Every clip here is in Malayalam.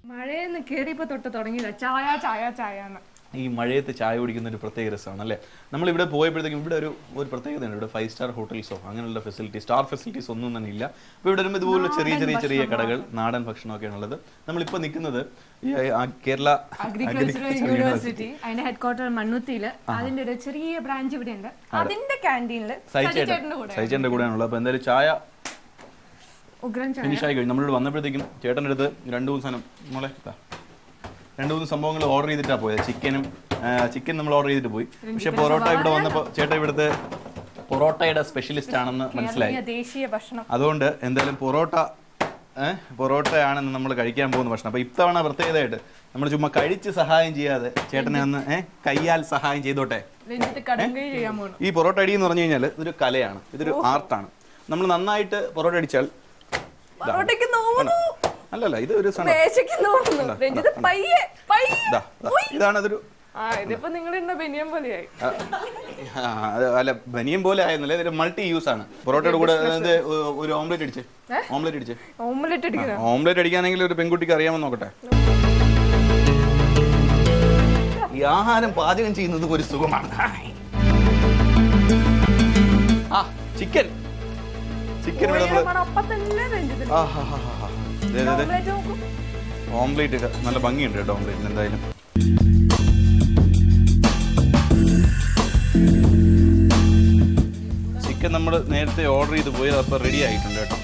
മഴയെന്ന് കേറിയപ്പോ തൊട്ട് തുടങ്ങിയതാ ചായ ചായ ചായ എന്ന്. ഈ മഴയത്ത് ചായ കുടിക്കുന്ന ഒരു പ്രത്യേക രസമാണ് അല്ലേ. നമ്മളിവിടെ പോയപ്പോഴത്തേക്കും ഇവിടെ ഒരു പ്രത്യേകതയുണ്ട്. ഇവിടെ 5 സ്റ്റാർ ഹോട്ടൽസോ അങ്ങനെയുള്ള സ്റ്റാർ ഫെസിലിറ്റീസ് ഒന്നും തന്നെ ഇല്ല. അപ്പോൾ ഇവിടെ വരുമ്പോൾ ഇതുപോലെ ചെറിയ കടകൾ, നാടൻ ഭക്ഷണമൊക്കെയാണ് ഉള്ളത്. നമ്മളിപ്പോൾ നിൽക്കുന്നത് കേരള അഗ്രികൾച്ചറൽ യൂണിവേഴ്സിറ്റി, അതിന്റെ ഹെഡ്ക്വാർട്ടർ മണ്ണുത്തിയില്. അതിന്റെ ഒരു ചെറിയ ബ്രാഞ്ച് ഇവിടെ ഉണ്ട്. അതിന്റെ ക്യാൻറ്റീനിൽ സൈച്ചേട്ടന്റെ കൂടെയാണുള്ളത്. അപ്പോൾ എന്തായാലും ചായ ഫിനിഷ് ആയി കഴിഞ്ഞു. നമ്മളിവിടെ വന്നപ്പോഴത്തേക്കും ചേട്ടൻ്റെ അടുത്ത് 2-3 സാധനം മോളെ 2-3 സംഭവങ്ങൾ ഓർഡർ ചെയ്തിട്ടാണ് പോയത്. ചിക്കൻ നമ്മൾ ഓർഡർ ചെയ്തിട്ട് പോയി. പക്ഷെ പൊറോട്ട ഇവിടെ വന്നപ്പോൾ ചേട്ടൻ ഇവിടുത്തെ പൊറോട്ടയുടെ സ്പെഷ്യലിസ്റ്റ് ആണെന്ന് മനസ്സിലായി. അതുകൊണ്ട് എന്തായാലും പൊറോട്ടയാണെന്ന് നമ്മൾ കഴിക്കാൻ പോകുന്ന ഭക്ഷണം. അപ്പോൾ ഇത്തവണ പ്രത്യേകതയായിട്ട് നമ്മൾ ചുമ്മാ കഴിച്ച് സഹായം ചെയ്യാതെ ചേട്ടനെ ഒന്ന് കയ്യാൽ സഹായം ചെയ്തോട്ടെ. ഈ പൊറോട്ട അടി എന്ന് പറഞ്ഞു കഴിഞ്ഞാൽ ഇതൊരു കലയാണ്, ഇതൊരു ആർട്ടാണ്. നമ്മൾ നന്നായിട്ട് പൊറോട്ട അടിച്ചാൽ അല്ലല്ല ഇത് ഒരു ഇതാണ് അതൊരു അല്ല ബനിയം പോലെ ആയിരുന്നല്ലേ, ഇതൊരു മൾട്ടി യൂസ് ആണ്. പൊറോട്ടയുടെ കൂടെ ഒരു ഓംലെറ്റ് അടിക്കാനെങ്കിൽ ഒരു പെൺകുട്ടിക്ക് അറിയാമെന്ന് നോക്കട്ടെ. ഈ ആഹാരം പാചകം ചെയ്യുന്നത് ഒരു സുഖമാണ്. ചിക്കൻ ഓംലേറ്റ് നല്ല ഭംഗിയുണ്ട് കേട്ടോ. ഓംലേറ്റിന് എന്തായാലും ചിക്കൻ നമ്മൾ നേരത്തെ ഓർഡർ ചെയ്ത് പോയി, അപ്പോൾ റെഡി ആയിട്ടുണ്ട് കേട്ടോ.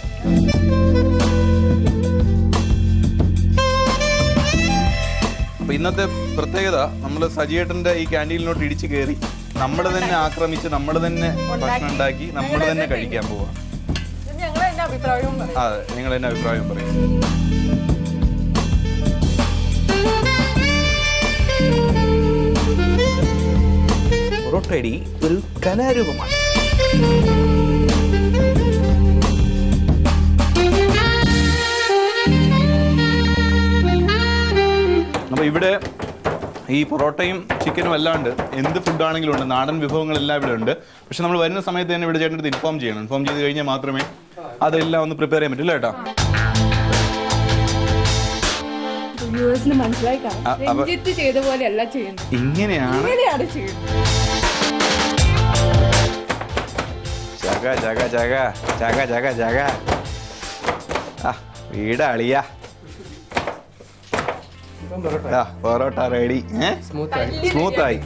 അപ്പോൾ ഇന്നത്തെ പ്രത്യേകത, നമ്മൾ സജിയേട്ടൻ്റെ ഈ ക്യാൻറ്റീനിലോട്ട് ഇടിച്ചു കയറി നമ്മൾ തന്നെ ആക്രമിച്ച് നമ്മൾ തന്നെ ഭക്ഷണം ഉണ്ടാക്കി നമ്മൾ തന്നെ കഴിക്കാൻ പോവാ. അതെ, നിങ്ങൾ എന്നെ അഭിപ്രായം പറയും. പൊറോട്ടയടി ഒരു കലാരൂപമാണ്. അപ്പോൾ ഇവിടെ ഈ പൊറോട്ടയും ചിക്കനും അല്ലാണ്ട് എന്ത് ഫുഡാണെങ്കിലും ഉണ്ട്, നാടൻ വിഭവങ്ങളെല്ലാം ഇവിടെ ഉണ്ട്. പക്ഷെ നമ്മൾ വരുന്ന സമയത്ത് തന്നെ ഇവിടെ ചേട്ടൻ്റെ അടുത്ത് ഇൻഫോം ചെയ്യണം. ഇൻഫോം ചെയ്ത് കഴിഞ്ഞാൽ മാത്രമേ അതെല്ലാം ഒന്ന് പ്രിപ്പയർ ചെയ്യാൻ പറ്റില്ല കേട്ടോ. ഇങ്ങനെയാണ് വീടാളിയാ. പൊറോട്ട റെഡി, സ്മൂത്തായി.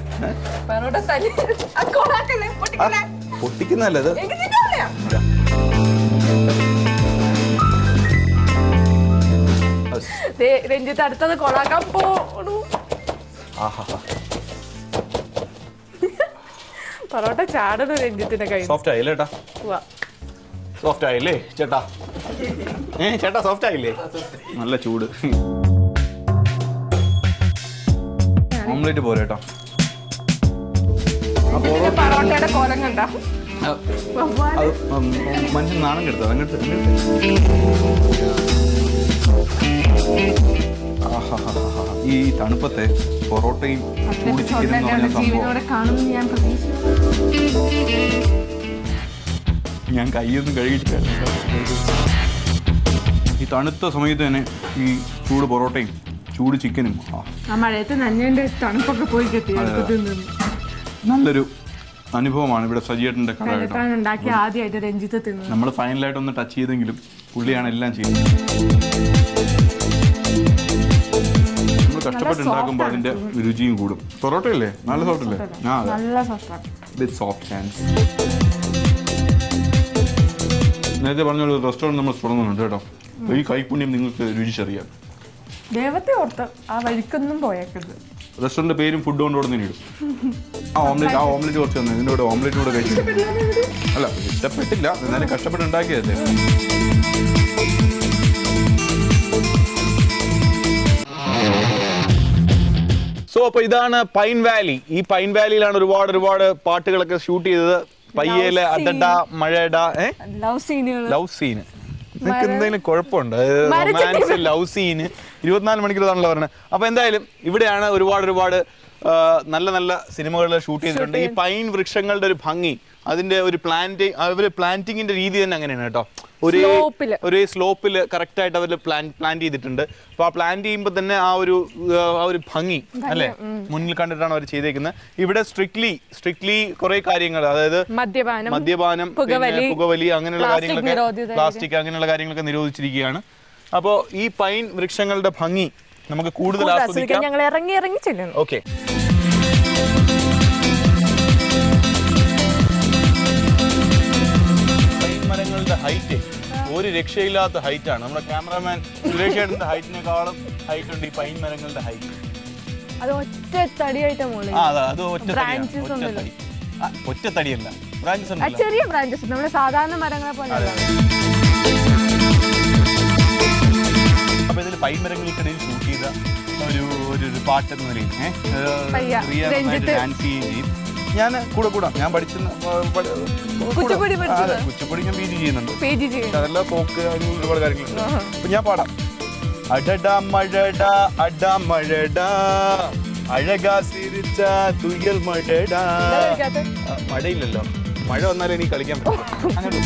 പൊട്ടിക്കുന്നല്ലേ ഇത്? രഞ്ജിത്ത് അടുത്തത് കൊളാക്കാൻ പോണു. പൊറോട്ട ചാടുന്നു രഞ്ജിത്തിന്റെ കൈ. സോഫ്റ്റ് ആയില്ലേ ചേട്ടാ? സോഫ്റ്റ് ആയില്ലേ ചേട്ടാ? ചേട്ടാ സോഫ്റ്റ് ആയില്ലേ? നല്ല ചൂട്. ഓംലെറ്റ് പോലെ കേട്ടോ. പൊറോട്ടയുടെ കോലം കണ്ട മനുഷ്യൻ നാണം കെടുത്തത് അങ്ങോട്ട്. ഈ തണുപ്പത്തെ പൊറോട്ടയും ചൂട് ചിക്കനും എന്ന് പറഞ്ഞ സംഭവം ഞാൻ കൈയൊന്നും കഴുകിയിട്ടില്ല. ഈ തണുത്ത സമയത്ത് തന്നെ ഈ ചൂട് പൊറോട്ടയും ചൂട് ചിക്കനും തണുപ്പൊക്കെ പോയി കിട്ടി. നല്ലൊരു അനുഭവമാണ് ഇവിടെ സജിയേട്ടൻ്റെ കട. ആദ്യമായിട്ട് രഞ്ജിത്ത് തിന്നു. നമ്മൾ ഫൈനലായിട്ട് ഒന്ന് ടച്ച് ചെയ്തെങ്കിലും പുള്ളിയാണ് എല്ലാം ചെയ്യുന്നത്. നമ്മൾ കഷ്ടപ്പെട്ടുണ്ടാക്കുമ്പോൾ അതിന്റെ രുചിയും കൂടും. പൊറോട്ടയല്ലേ? നല്ല സോഫ്റ്റ് അല്ലേ? Soft hands. നേരത്തെ പറഞ്ഞ റെസ്റ്റോറൻറ്റ് നമ്മൾ തുടങ്ങുന്നുണ്ട് കേട്ടോ. ഈ കൈപ്പുണ്യം നിങ്ങൾക്ക് രുചിച്ചറിയാം. ദൈവത്തെ ഓർത്ത് ആ വഴിക്കൊന്നും പോയേക്കരുത്. റെസ്റ്റോറൻറ്റ് പേരും ഫുഡ് കൊണ്ടുകൂടെ തന്നെ ഇടും. ഓംലെറ്റ് കുറച്ച് തന്നെ ഇതിൻ്റെ കൂടെ ഓംലെറ്റ് കൂടെ കഴിച്ചു. അല്ല ഇഷ്ടപ്പെട്ടില്ല, എന്നാലും കഷ്ടപ്പെട്ട് ഉണ്ടാക്കിയതല്ലേ. സോ അപ്പോൾ ഇതാണ് പൈൻ വാലി. ഈ പൈൻ വാലിയിലാണ് ഒരുപാട് പാട്ടുകളൊക്കെ ഷൂട്ട് ചെയ്തത്. പയ്യേലെ അഡഡ മഴയട ലവ് സീന്. നിങ്ങൾക്ക് എന്തെങ്കിലും കുഴപ്പമുണ്ട്? റൊമാൻസ് ലവ് സീന് 24 മണിക്കൂറാണല്ലോ പറഞ്ഞത്. അപ്പോൾ എന്തായാലും ഇവിടെയാണ് ഒരുപാട് നല്ല നല്ല സിനിമകളിൽ ഷൂട്ട് ചെയ്തിട്ടുണ്ട്. ഈ പൈൻ വൃക്ഷങ്ങളുടെ ഒരു ഭംഗി, അതിന്റെ ഒരു പ്ലാന്റിങ്ങിന്റെ രീതി തന്നെ അങ്ങനെയാണ് കേട്ടോ. ഒരു സ്ലോപ്പിൽ കറക്റ്റ് ആയിട്ട് അവർ പ്ലാന്റ് ചെയ്തിട്ടുണ്ട്. അപ്പൊ ആ പ്ലാന്റ് ചെയ്യുമ്പോൾ തന്നെ ആ ഒരു ഭംഗി അല്ലെ മുന്നിൽ കണ്ടിട്ടാണ് അവർ ചെയ്തേക്കുന്നത്. ഇവിടെ സ്ട്രിക്ട്ലി കുറെ കാര്യങ്ങൾ, അതായത് മദ്യപാനം, പുകവലി അങ്ങനെയുള്ള കാര്യങ്ങളൊക്കെ, പ്ലാസ്റ്റിക് അങ്ങനെയുള്ള കാര്യങ്ങളൊക്കെ നിരോധിച്ചിരിക്കുകയാണ്. അപ്പോൾ ഈ പൈൻ വൃക്ഷങ്ങളുടെ ഭംഗി നമുക്ക് കൂടുതൽ ആസ്വദിക്കാം. ഓക്കെ, പൈൻ മരങ്ങളുടെ ഹൈറ്റ് ഒരു രക്ഷയില്ലാത്ത ഹൈറ്റ് ആണ്. നമ്മുടെ ക്യാമറാമാൻ സുരേഷേട്ടന്റെ ഹൈറ്റിനേക്കാളും ഹൈറ്റ് ഉണ്ട് ഈ പൈൻ മരങ്ങളുടെ ഹൈറ്റ്. അത് ഒറ്റത്തടിയല്ല, ബ്രാഞ്ചസ് ചെറിയ ബ്രാഞ്ചസ്, നമ്മുടെ സാധാരണ മരങ്ങളെ പോലെ. അപ്പൊ ഇതിൽ പൈൻ മരങ്ങൾക്കിടയിൽ ഷൂട്ട് ചെയ്ത ഒരു പാട്ടെന്ന നിലയിൽ ഡാൻസ് ചെയ്യുകയും ചെയ്യും. ഞാൻ കൂടാം. ഞാൻ കുച്ചിപ്പുടി ഞാൻ PG ചെയ്യുന്നുണ്ട്. അതെല്ലാം ഫോക്ക് ഒരുപാട് കാര്യങ്ങളുണ്ട്. അപ്പൊ ഞാൻ പാടാം. അടടാ മഴടാ അടാ മഴടാ അഴകാ സിരിച്ച തുയൽ മഴടാ. മഴയില്ലല്ലോ, മഴ വന്നാലേ എനിക്ക് കളിക്കാൻ പറ്റും. അങ്ങനെ